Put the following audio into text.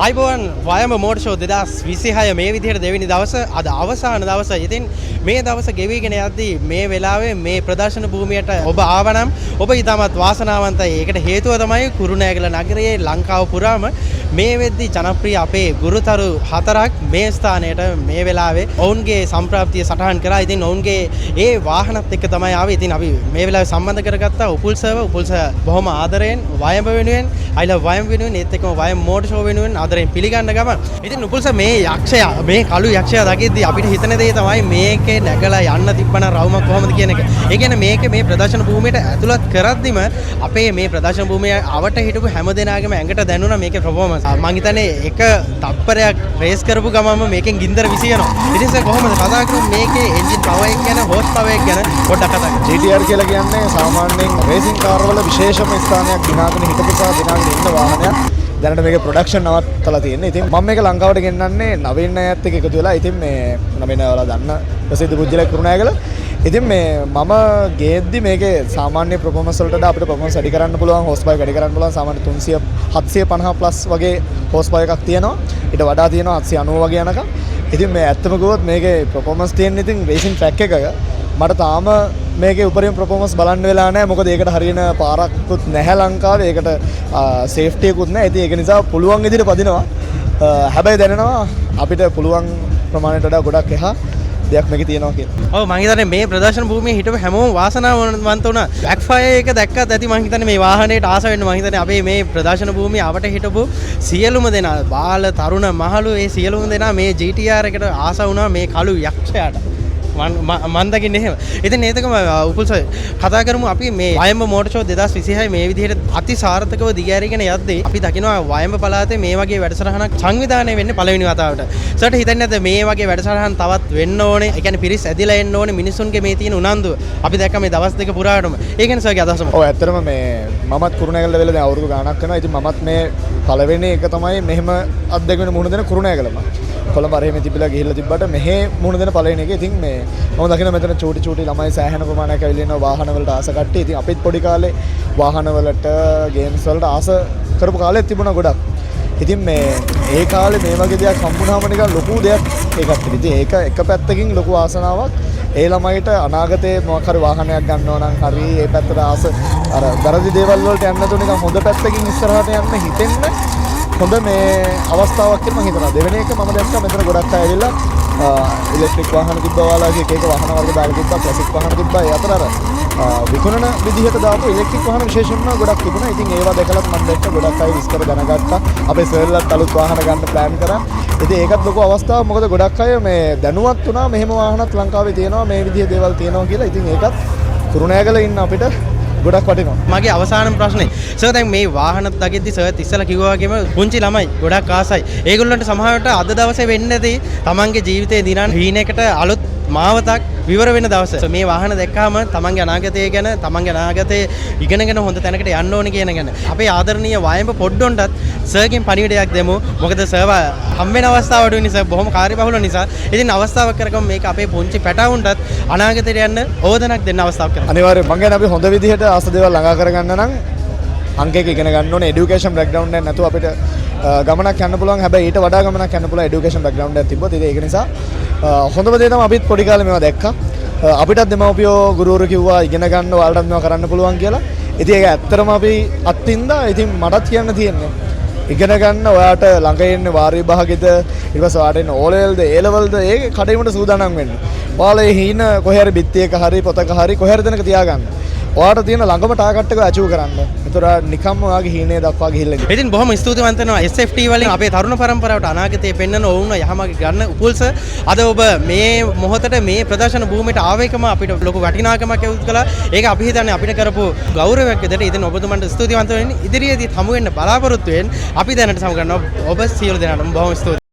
අයිබෝන් වයඹ motor show 2026 මේ විදිහට දෙවෙනි දවස අද අවසාන දවස. ඉතින් මේ දවස ගෙවිගෙන යද්දී මේ වෙලාවේ මේ ප්‍රදර්ශන භූමියට ඔබ ආවනම් ඔබ ඉතාමත් වාසනාවන්තයි. ඒකට හේතුව තමයි කුරුණෑගල නගරයේ ලංකාව පුරාම මේ වෙද්දී ජනප්‍රිය අපේ ගුරුතරු හතරක් මේ ස්ථානයට මේ වෙලාවේ ඔවුන්ගේ සම්ප්‍රාප්තිය සටහන් කරා. ඉතින් ඔවුන්ගේ ඒ වාහනත් එක්ක තමයි ආවේ. ඉතින් අපි මේ වෙලාවේ සම්බන්ධ කරගත්තා උපුල් සර්ව. උපුල් සර් බොහොම ආදරයෙන් වයඹ වෙනුවෙන් I love වයඹ වෙනුවෙන් ඒත් එක්කම වයඹ මෝටර් ෂෝ වෙනුවෙන් ආදරයෙන් පිළිගන්න ගම. ඉතින් උපුල් සර් මේ යක්ෂයා මේ කළු යක්ෂයා දකිද්දී අපිට හිතන දේ තමයි මේකේ නැගලා යන්න තිබ්බනම් රවුමක් කොහොමද කියන එක. ඒ කියන්නේ මේකේ මේ ප්‍රදර්ශන භූමියට ඇතුළත් කරද්දිම අපේ මේ ප්‍රදර්ශන භූමියේ අවට හිටපු හැම දෙනාගේම ඇඟට දැනුණා මේකේ පර්ෆෝමන්ස්. මං හිතන්නේ එක තප්පරයක් රේස් කරපු ගමම මේකෙන් ගින්දර විසියනවා. ඉතින් සර් කොහොමද කතා කරමු මේකේ එන්ජින් පවර් එක ගැන හෝස් පවර් එක ගැන පොඩ්ඩක් කතා කරමු. GTR කියලා කියන්නේ සාමාන්‍යයෙන් රේසින් කාර් වල විශේෂම ස්ථානයක් දිනාගෙන හිටපු සහ දිනාගෙන ඉන්න වාහනයක්. දැනට මේකේ ප්‍රොඩක්ෂන් නවත්තලා තියෙන්නේ. ඉතින් මම මේක ලංකාවට ගෙන්නන්නේ නවීන අයත් එක්ක එකතු වෙලා. ඉතින් මේ නවීන වල දන්න ප්‍රසිද්ධ පුජ්‍යලෙක් කුරුණෑගල. ඉතින් මේ මම ගේද්දි මේකේ සාමාන්‍ය පර්ෆෝමන්ස් වලට අපිට පර්ෆෝමන්ස් වැඩි කරන්න පුළුවන්, හෝස් පවර් වැඩි කරන්න පුළුවන්. සාමාන්‍ය 300 750 ප්ලස් වගේ හෝස් පවර් එකක් තියෙනවා. ඊට වඩා තියෙනවා 790 වගේ යනකම්. ඉතින් මේ ඇත්තම කිව්වොත් මේකේ පර්ෆෝමන්ස් තියෙන ඉතින් රේසින් ට්‍රැක් එකක මට තාම මේකේ උපරිම පර්ෆෝමන්ස් බලන්න වෙලා නැහැ. මොකද ඒකට හරියන පාරක්කුත් නැහැ ලංකාවේ. ඒකට සේෆ්ටි එකකුත් නැහැ. ඉතින් ඒක නිසා පුළුවන් විදිහට පදිනවා. හැබැයි දැනෙනවා අපිට පුළුවන් ප්‍රමාණයට වඩා ගොඩක් එහා දෙයක් මේකේ තියෙනවා කියලා. ඔව් මං හිතන්නේ මේ ප්‍රදර්ශන භූමියේ හිටපු හැමෝම වාසනාවන්ත වුණා. බෑක්ෆයර් එක දැක්කත් ඇති මං හිතන්නේ මේ වාහනේට ආස වෙන්න. මං හිතන්නේ අපේ මේ ප්‍රදර්ශන භූමියේ අවට හිටපු සියලුම දෙනා බාල තරුණ මහලු ඒ සියලුම දෙනා මේ GTR එකට ආස වුණා මේ කළු යක්ෂයාට. මන් දකින්නේ එහෙම. ඉතින් ඒකම උපුල් සර් කතා කරමු අපි මේ වයඹ මෝටර් ෂෝ 2026 මේ විදිහට අති සාර්ථකව දිගහැරීගෙන යද්දී අපි දකිනවා වයඹ පළාතේ මේ වගේ වැඩසටහනක් සංවිධානය වෙන්නේ පළවෙනි වතාවට. සර්ට හිතන්නේ නැද්ද මේ වගේ වැඩසටහන් තවත් වෙන්න ඕනේ? ඒ කියන්නේ පිරිස් ඇදිලා එන්න ඕනේ මිනිසුන්ගේ මේ තියෙන උනන්දුව. අපි දැක්ක මේ දවස් දෙක පුරාටම. ඒ කියන්නේ සර්ගේ අදහස මොකක්ද? ඔව් ඇත්තටම මේ මමත් කුරුණෑගල වෙලා දැන් අවුරුදු ගාණක් කරනවා. ඉතින් මමත් මේ පළවෙනි එක තමයි මෙහෙම අත්දැකීම මුහුණ දෙන කුරුණෑගලම. කොළඹ අරහෙම තිබිලා ගිහිල්ලා තිබ්බට මෙහෙ මුහුණ දෙන පළවෙනි එක. ඉතින් මේ මම දකින මෙතන චූටි ළමයි සෑහෙන ප්‍රමාණයක් ඇවිල්ලා ඉන්නවා වාහන වලට ආස කට්ටිය. ඉතින් අපිත් පොඩි කාලේ වාහන වලට ගේම්ස් වලට ආස කරපු කාලෙත් තිබුණා ගොඩක්. ඉතින් මේ ඒ කාලේ මේ වගේ දෙයක් හම්බුනහම නිකන් ලොකු දෙයක් ඒකත්. ඉතින් ඒක එක පැත්තකින් ලොකු ආසනාවක්. ඒ ළමයිට අනාගතේ මොකක් හරි වාහනයක් ගන්නවා නම් හරි ඒ පැත්තට ආස අර වැරදි දේවල් වලට යන්න නැතුව නිකන් හොඳ පැත්තකින් ඉස්සරහට යන්න හිතෙන්න හොඳ මේ අවස්ථාවක් කියලා මම හිතනවා. දෙවෙනි එක මම දැක්කා මෙතන ගොඩක් අය ඇවිල්ලා ඉලෙක්ට්‍රික් වාහන තිබ්බා වගේ එක වාහන වර්ග දාලා තිබ්බා, ක්ලාසික් වාහන තිබ්බා. ඒ අතර අර විකුණන විදිහට දාපු ඉලෙක්ට්‍රික් වාහන විශේෂයෙන්ම ගොඩක් තිබුණා. ඉතින් ඒවා දැකලත් මම දැක්ක ගොඩක් අය විස්තර දැනගත්තා. අපේ සර්ලත් අලුත් වාහන ගන්න ප්ලෑන් කරා. ඉතින් ඒකත් ලොකු අවස්ථාවක්. මොකද ගොඩක් අය මේ දැනුවත් වුණා මෙහෙම වාහනත් ලංකාවේ තියෙනවා, මේ විදිහේ දේවල් තියෙනවා කියලා. ඉතින් ඒකත් කුරුණෑගල ඉන්න අපිට ගොඩක් වටිනවා. මගේ අවසාන ප්‍රශ්නේ සර් දැන් මේ වාහනත් දකිද්දි සර් ඉස්සලා කිව්වා වගේම පුංචි ළමයි ගොඩක් ආසයි. ඒගොල්ලන්ට සමහරවිට අද දවසේ වෙන්නේ නැති තමන්ගේ ජීවිතේ දිනන හීනයකට අලුත් මාවතක් විවර වෙන දවස. මේ වාහන දැක්කම තමන්ගේ අනාගතය ගැන තමන්ගේ අනාගතේ ඉගෙනගෙන හොඳ තැනකට යන්න ඕනේ කියන ගැන අපේ ආදරණීය වයඹ පොඩ්ඩොන්ටත් සර්ගෙන් පණිවිඩයක් දෙමු. මොකද සර් හම් වෙන අවස්ථාවට වෙන්නේ සර් බොහොම කාර්යබහුල නිසා. ඉතින් අවස්ථාවක් කරගමු මේක අපේ පුංචි පැටවුන්ටත් අනාගතයට යන්න ඕදනක් දෙන්න අවස්ථාවක් කරගන්න. අනිවාර්යයෙන් මං කියන්නේ අපි හොඳ විදිහට ආස දේවල් ළඟා කරගන්න නම් අංක එක ඉගෙන ගන්න ඕනේ. এডুকেෂන් බෑග්ග්‍රවුන්ඩ් එකක් නැතුව අපිට ගමනක් යන්න පුළුවන්. හැබැයි ඊට වඩා ගමනක් යන්න පුළුවන් এডুকেෂන් බෑග්ග්‍රවුන්ඩ් එකක් තිබ්බොත්. ඒක නිසා හොඳම දේ තමයි අපිත් පොඩි කාලේ මේවා දැක්කා. අපිටත් දෙමව්පියෝ ගුරුවරු කිව්වා ඉගෙන ගන්න ඔයාලටත් මේවා කරන්න පුළුවන් කියලා. ඉතින් ඒක ඇත්තටම අපි අත්ින්දා. ඉතින් මටත් කියන්න තියෙන්නේ ඉගෙන ගන්න ඔයාට ළඟ ඉන්නේ වාර විභාගෙද ඊට පස්සේ ඔයාට ඉන්න O levelද A levelද ඒක කඩේකට සූදානම් වෙන්න. ඔයාලා හීන කොහේ හරි බිත්තියක හරි පොතක හරි කොහේ හරි දෙනක තියාගන්න. ඔයාට තියෙන ළඟම ටාගට් එක අචීව් කරන්න. ඒතර නිකම්ම ඔයාගේ හීනේ දක්වා ගිහිල්ලා ඉන්න. ඉතින් බොහොම ස්තුතිවන්ත වෙනවා SFT වලින් අපේ තරුණ පරම්පරාවට අනාගතයේ පෙන්වන ඕන යහමග ගන්න උපුල් සර්. අද ඔබ මේ මොහොතේ මේ ප්‍රදර්ශන භූමියට ආවේකම අපිට ලොකු වටිනාකමක් යොමු කළා. ඒක අපි හිතන්නේ අපිට කරපු ගෞරවයක් විදිහට. ඉතින් ඔබතුමන්ට ස්තුතිවන්ත වෙන්න. ඉදිරියේදී හමු වෙන්න බලාපොරොත්තු වෙන්න. අපි දැනට සමු ගන්නවා ඔබ සියලු දෙනාටම බොහොම ස්තුතියි.